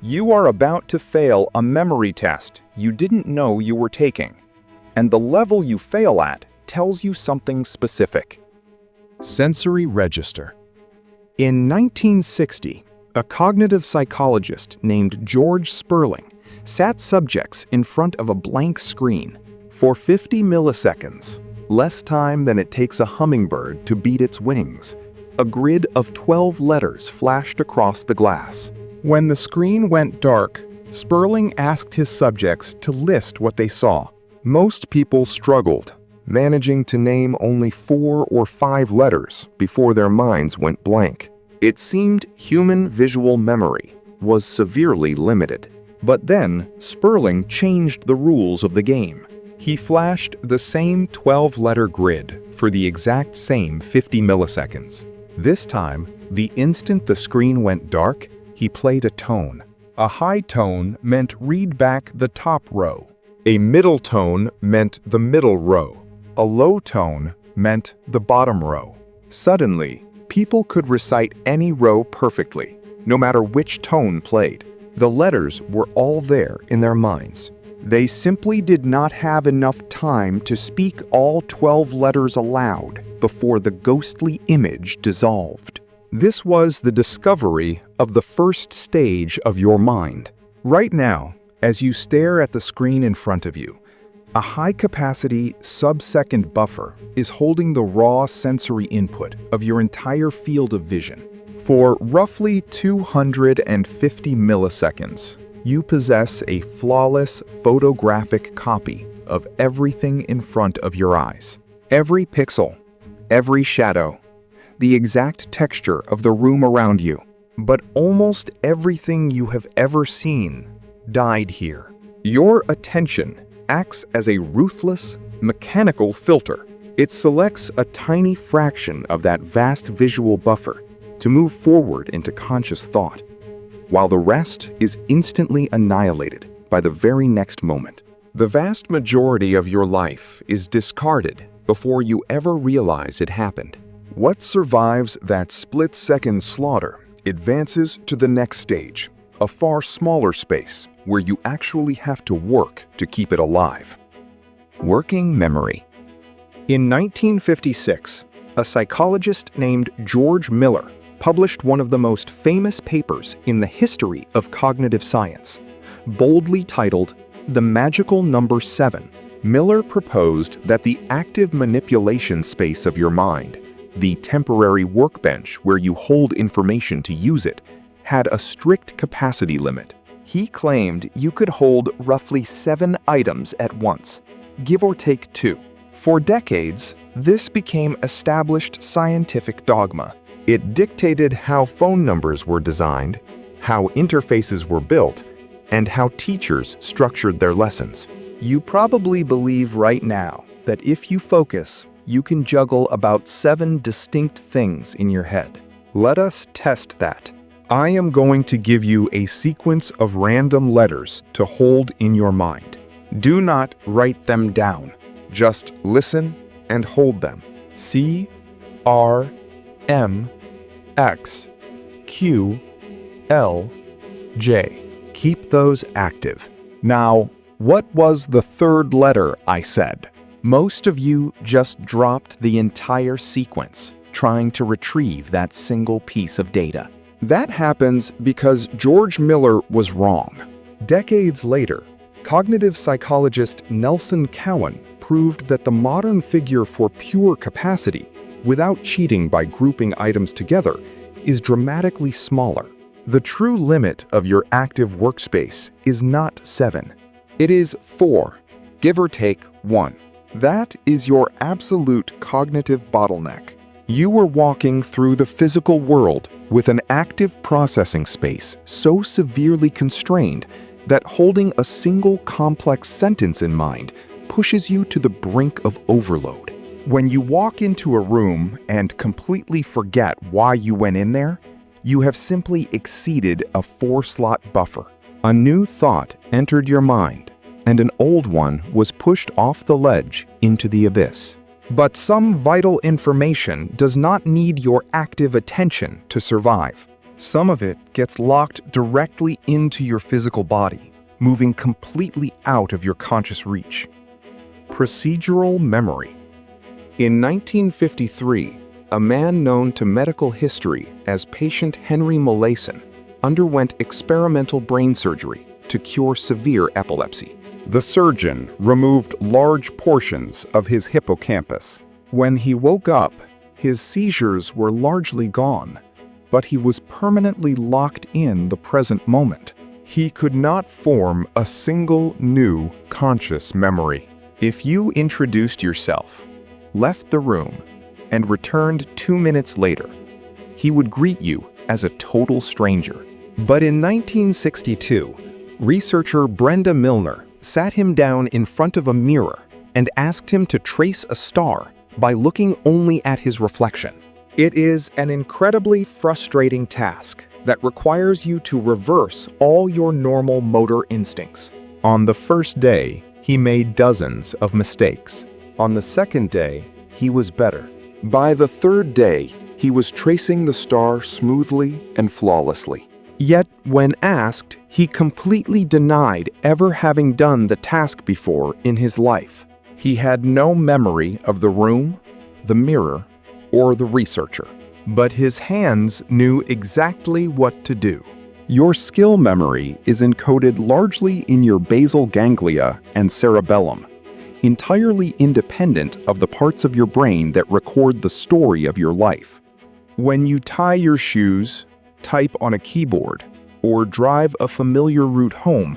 You are about to fail a memory test you didn't know you were taking, and the level you fail at tells you something specific. Sensory register. In 1960, a cognitive psychologist named George Sperling sat subjects in front of a blank screen for 50 milliseconds, less time than it takes a hummingbird to beat its wings. A grid of 12 letters flashed across the glass. When the screen went dark, Sperling asked his subjects to list what they saw. Most people struggled, managing to name only 4 or 5 letters before their minds went blank. It seemed human visual memory was severely limited. But then, Sperling changed the rules of the game. He flashed the same 12-letter grid for the exact same 50 milliseconds. This time, the instant the screen went dark, he played a tone. A high tone meant read back the top row. A middle tone meant the middle row. A low tone meant the bottom row. Suddenly, people could recite any row perfectly, no matter which tone played. The letters were all there in their minds. They simply did not have enough time to speak all 12 letters aloud before the ghostly image dissolved. This was the discovery of the first stage of your mind. Right now, as you stare at the screen in front of you, a high-capacity sub-second buffer is holding the raw sensory input of your entire field of vision. For roughly 250 milliseconds, you possess a flawless photographic copy of everything in front of your eyes. Every pixel, every shadow, the exact texture of the room around you. But almost everything you have ever seen died here. Your attention acts as a ruthless, mechanical filter. It selects a tiny fraction of that vast visual buffer to move forward into conscious thought, while the rest is instantly annihilated by the very next moment. The vast majority of your life is discarded before you ever realize it happened. What survives that split-second slaughter advances to the next stage, a far smaller space where you actually have to work to keep it alive. Working memory. In 1956, a psychologist named George Miller published one of the most famous papers in the history of cognitive science, boldly titled The Magical Number 7. Miller proposed that the active manipulation space of your mind, the temporary workbench where you hold information to use it, had a strict capacity limit. He claimed you could hold roughly 7 items at once, give or take 2. For decades, this became established scientific dogma. It dictated how phone numbers were designed, how interfaces were built, and how teachers structured their lessons. You probably believe right now that if you focus, you can juggle about 7 distinct things in your head. Let us test that. I am going to give you a sequence of random letters to hold in your mind. Do not write them down. Just listen and hold them. C, R, M, X, Q, L, J. Keep those active. Now, what was the third letter I said? Most of you just dropped the entire sequence, trying to retrieve that single piece of data. That happens because George Miller was wrong. Decades later, cognitive psychologist Nelson Cowan proved that the modern figure for pure capacity, without cheating by grouping items together, is dramatically smaller. The true limit of your active workspace is not 7. It is 4, give or take 1. That is your absolute cognitive bottleneck. You were walking through the physical world with an active processing space so severely constrained that holding a single complex sentence in mind pushes you to the brink of overload. When you walk into a room and completely forget why you went in there, you have simply exceeded a 4-slot buffer. A new thought entered your mind, and an old one was pushed off the ledge into the abyss. But some vital information does not need your active attention to survive. Some of it gets locked directly into your physical body, moving completely out of your conscious reach. Procedural memory. In 1953, a man known to medical history as patient Henry Molaison underwent experimental brain surgery to cure severe epilepsy. The surgeon removed large portions of his hippocampus. When he woke up, his seizures were largely gone, but he was permanently locked in the present moment. He could not form a single new conscious memory. If you introduced yourself, left the room, and returned 2 minutes later, he would greet you as a total stranger. But in 1962, researcher Brenda Milner sat him down in front of a mirror and asked him to trace a star by looking only at his reflection. It is an incredibly frustrating task that requires you to reverse all your normal motor instincts. On the first day, he made dozens of mistakes. On the second day, he was better. By the third day, he was tracing the star smoothly and flawlessly. Yet, when asked, he completely denied ever having done the task before in his life. He had no memory of the room, the mirror, or the researcher. But his hands knew exactly what to do. Your skill memory is encoded largely in your basal ganglia and cerebellum, entirely independent of the parts of your brain that record the story of your life. When you tie your shoes, type on a keyboard, or drive a familiar route home,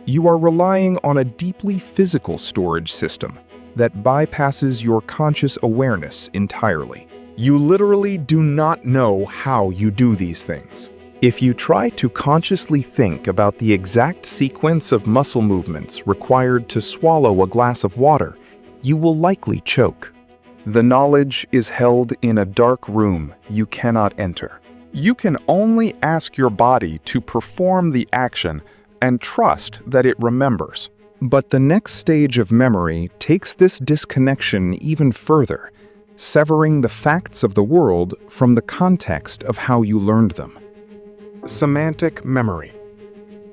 you are relying on a deeply physical storage system that bypasses your conscious awareness entirely. You literally do not know how you do these things. If you try to consciously think about the exact sequence of muscle movements required to swallow a glass of water, you will likely choke. The knowledge is held in a dark room you cannot enter. You can only ask your body to perform the action and trust that it remembers. But the next stage of memory takes this disconnection even further, severing the facts of the world from the context of how you learned them. Semantic memory.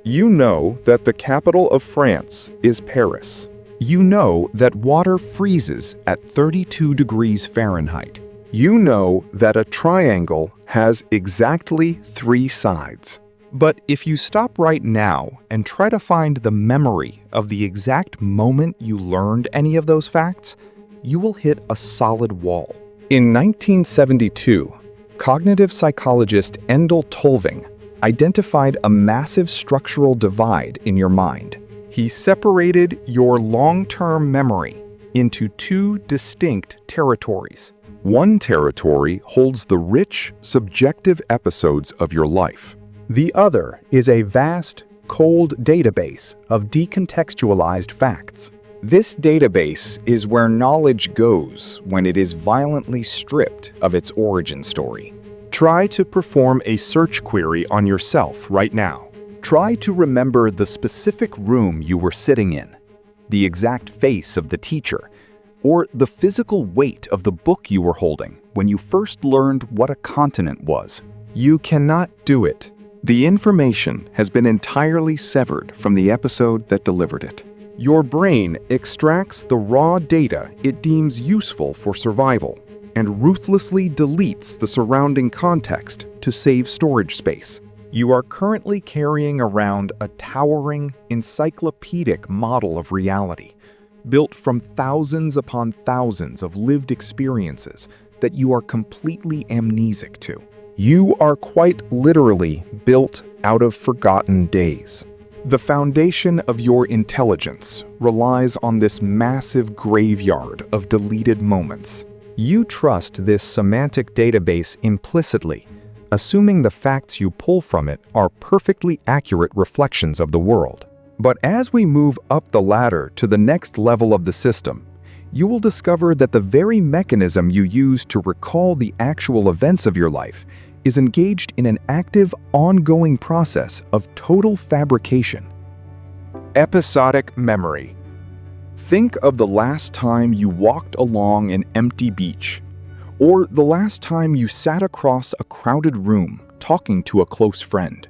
You know that the capital of France is Paris. You know that water freezes at 32 degrees Fahrenheit. You know that a triangle has exactly 3 sides. But if you stop right now and try to find the memory of the exact moment you learned any of those facts, you will hit a solid wall. In 1972, cognitive psychologist Endel Tolving identified a massive structural divide in your mind. He separated your long-term memory into 2 distinct territories. One territory holds the rich, subjective episodes of your life. The other is a vast, cold database of decontextualized facts. This database is where knowledge goes when it is violently stripped of its origin story. Try to perform a search query on yourself right now. Try to remember the specific room you were sitting in, the exact face of the teacher, or the physical weight of the book you were holding when you first learned what a continent was. You cannot do it. The information has been entirely severed from the episode that delivered it. Your brain extracts the raw data it deems useful for survival and ruthlessly deletes the surrounding context to save storage space. You are currently carrying around a towering, encyclopedic model of reality, built from thousands upon thousands of lived experiences that you are completely amnesic to. You are quite literally built out of forgotten days. The foundation of your intelligence relies on this massive graveyard of deleted moments. You trust this semantic database implicitly, assuming the facts you pull from it are perfectly accurate reflections of the world. But as we move up the ladder to the next level of the system, you will discover that the very mechanism you use to recall the actual events of your life is engaged in an active, ongoing process of total fabrication. Episodic memory. Think of the last time you walked along an empty beach, or the last time you sat across a crowded room talking to a close friend.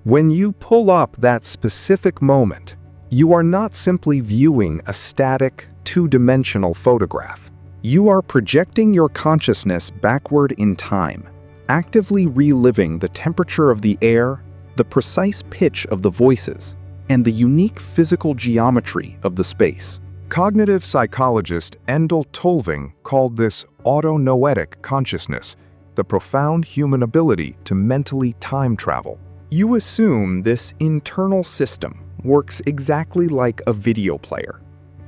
When you pull up that specific moment, you are not simply viewing a static, two-dimensional photograph. You are projecting your consciousness backward in time, actively reliving the temperature of the air, the precise pitch of the voices, and the unique physical geometry of the space. Cognitive psychologist Endel Tolving called this autonoetic consciousness, the profound human ability to mentally time travel. You assume this internal system works exactly like a video player,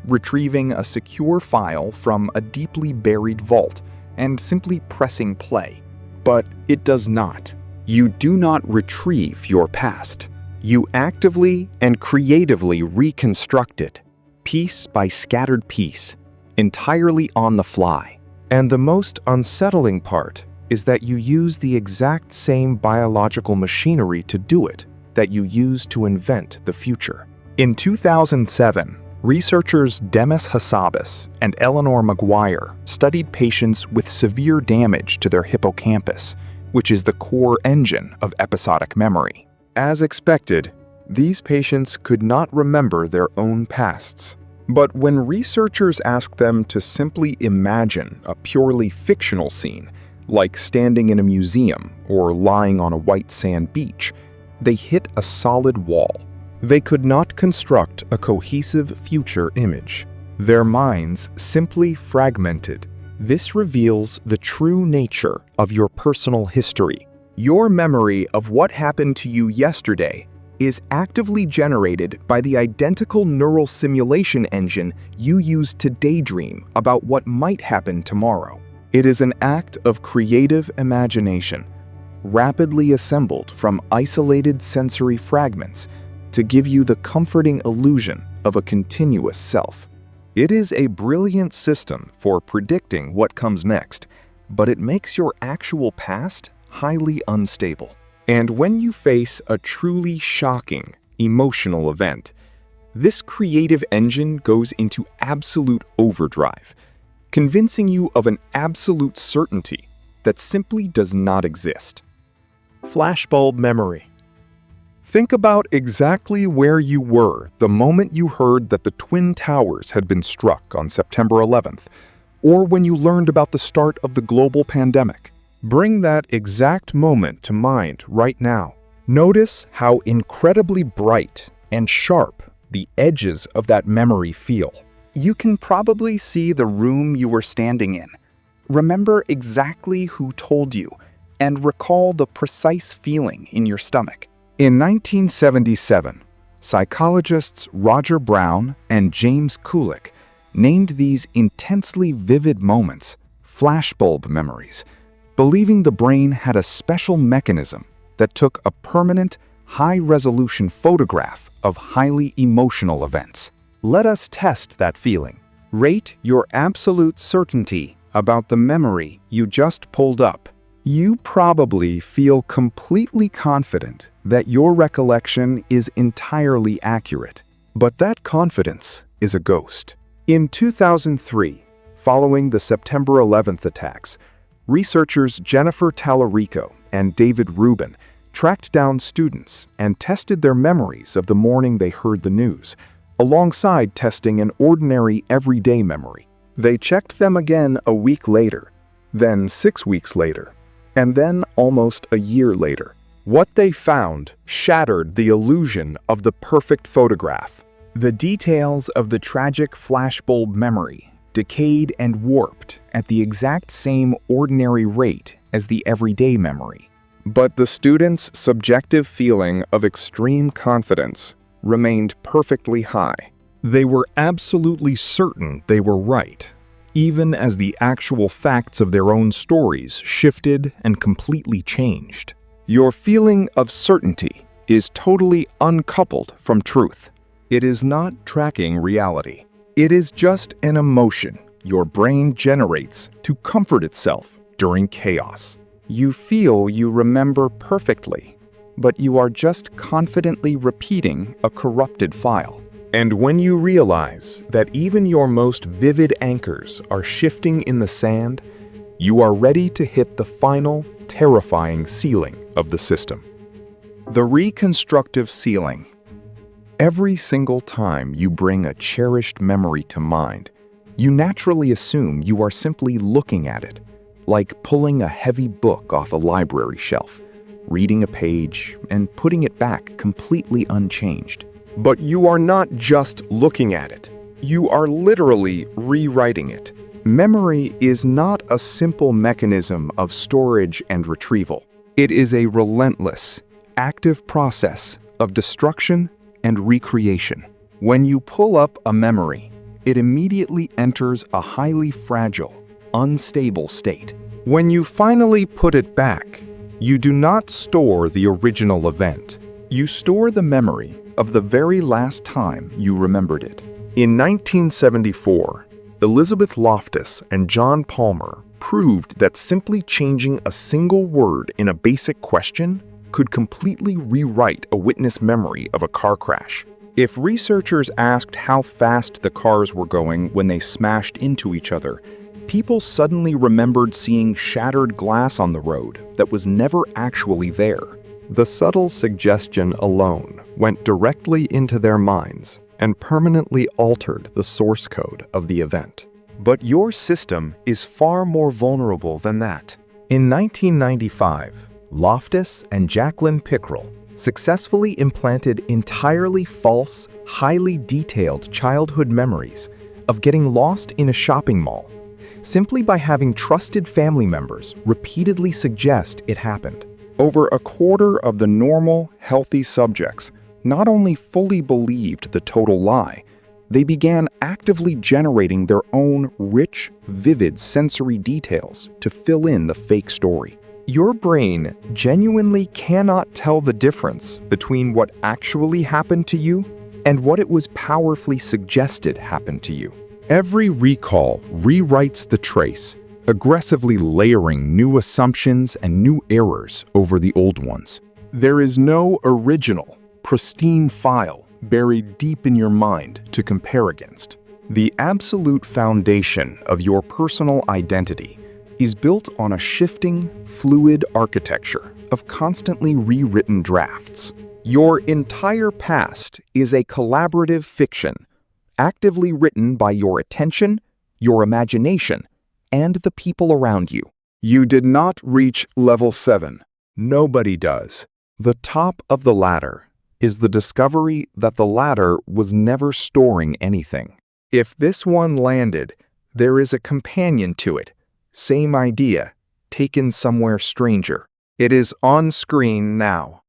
retrieving a secure file from a deeply buried vault and simply pressing play. But it does not. You do not retrieve your past. You actively and creatively reconstruct it, piece by scattered piece, entirely on the fly. And the most unsettling part is that you use the exact same biological machinery to do it that you use to invent the future. In 2007, researchers Demis Hassabis and Eleanor Maguire studied patients with severe damage to their hippocampus, which is the core engine of episodic memory. As expected, these patients could not remember their own pasts. But when researchers asked them to simply imagine a purely fictional scene, like standing in a museum or lying on a white sand beach, they hit a solid wall. They could not construct a cohesive future image. Their minds simply fragmented. This reveals the true nature of your personal history. Your memory of what happened to you yesterday is actively generated by the identical neural simulation engine you use to daydream about what might happen tomorrow. It is an act of creative imagination, rapidly assembled from isolated sensory fragments to give you the comforting illusion of a continuous self. It is a brilliant system for predicting what comes next, but it makes your actual past highly unstable. And when you face a truly shocking, emotional event, this creative engine goes into absolute overdrive, convincing you of an absolute certainty that simply does not exist. Flashbulb memory. Think about exactly where you were the moment you heard that the Twin Towers had been struck on September 11th, or when you learned about the start of the global pandemic. Bring that exact moment to mind right now. Notice how incredibly bright and sharp the edges of that memory feel. You can probably see the room you were standing in, remember exactly who told you, and recall the precise feeling in your stomach. In 1977, psychologists Roger Brown and James Kulik named these intensely vivid moments flashbulb memories, believing the brain had a special mechanism that took a permanent, high-resolution photograph of highly emotional events. Let us test that feeling. Rate your absolute certainty about the memory you just pulled up. You probably feel completely confident that your recollection is entirely accurate, but that confidence is a ghost. In 2003, following the September 11th attacks, researchers Jennifer Tallarico and David Rubin tracked down students and tested their memories of the morning they heard the news, alongside testing an ordinary everyday memory. They checked them again a week later, then 6 weeks later, and then almost a year later. What they found shattered the illusion of the perfect photograph. The details of the tragic flashbulb memory decayed and warped at the exact same ordinary rate as the everyday memory. But the students' subjective feeling of extreme confidence remained perfectly high. They were absolutely certain they were right, even as the actual facts of their own stories shifted and completely changed. Your feeling of certainty is totally uncoupled from truth. It is not tracking reality. It is just an emotion your brain generates to comfort itself during chaos. You feel you remember perfectly, but you are just confidently repeating a corrupted file. And when you realize that even your most vivid anchors are shifting in the sand, You are ready to hit the final, terrifying ceiling of the system. The reconstructive ceiling. Every single time you bring a cherished memory to mind, you naturally assume you are simply looking at it, like pulling a heavy book off a library shelf, reading a page, and putting it back completely unchanged. But you are not just looking at it. You are literally rewriting it. Memory is not a simple mechanism of storage and retrieval. It is a relentless, active process of destruction and recreation. When you pull up a memory, it immediately enters a highly fragile, unstable state. When you finally put it back, you do not store the original event. You store the memory of the very last time you remembered it. In 1974, Elizabeth Loftus and John Palmer proved that simply changing a single word in a basic question could completely rewrite a witness memory of a car crash. If researchers asked how fast the cars were going when they smashed into each other, people suddenly remembered seeing shattered glass on the road that was never actually there. The subtle suggestion alone went directly into their minds and permanently altered the source code of the event. But your system is far more vulnerable than that. In 1995, Loftus and Jacqueline Pickrell successfully implanted entirely false, highly detailed childhood memories of getting lost in a shopping mall, simply by having trusted family members repeatedly suggest it happened. Over a quarter of the normal, healthy subjects not only fully believed the total lie, they began actively generating their own rich, vivid sensory details to fill in the fake story. Your brain genuinely cannot tell the difference between what actually happened to you and what it was powerfully suggested happened to you. Every recall rewrites the trace, aggressively layering new assumptions and new errors over the old ones. There is no original, pristine file buried deep in your mind to compare against. The absolute foundation of your personal identity is built on a shifting, fluid architecture of constantly rewritten drafts. Your entire past is a collaborative fiction, actively written by your attention, your imagination, and the people around you. You did not reach level 7. Nobody does. The top of the ladder is the discovery that the ladder was never storing anything. If this one landed, there is a companion to it. Same idea, taken somewhere stranger. It is on screen now.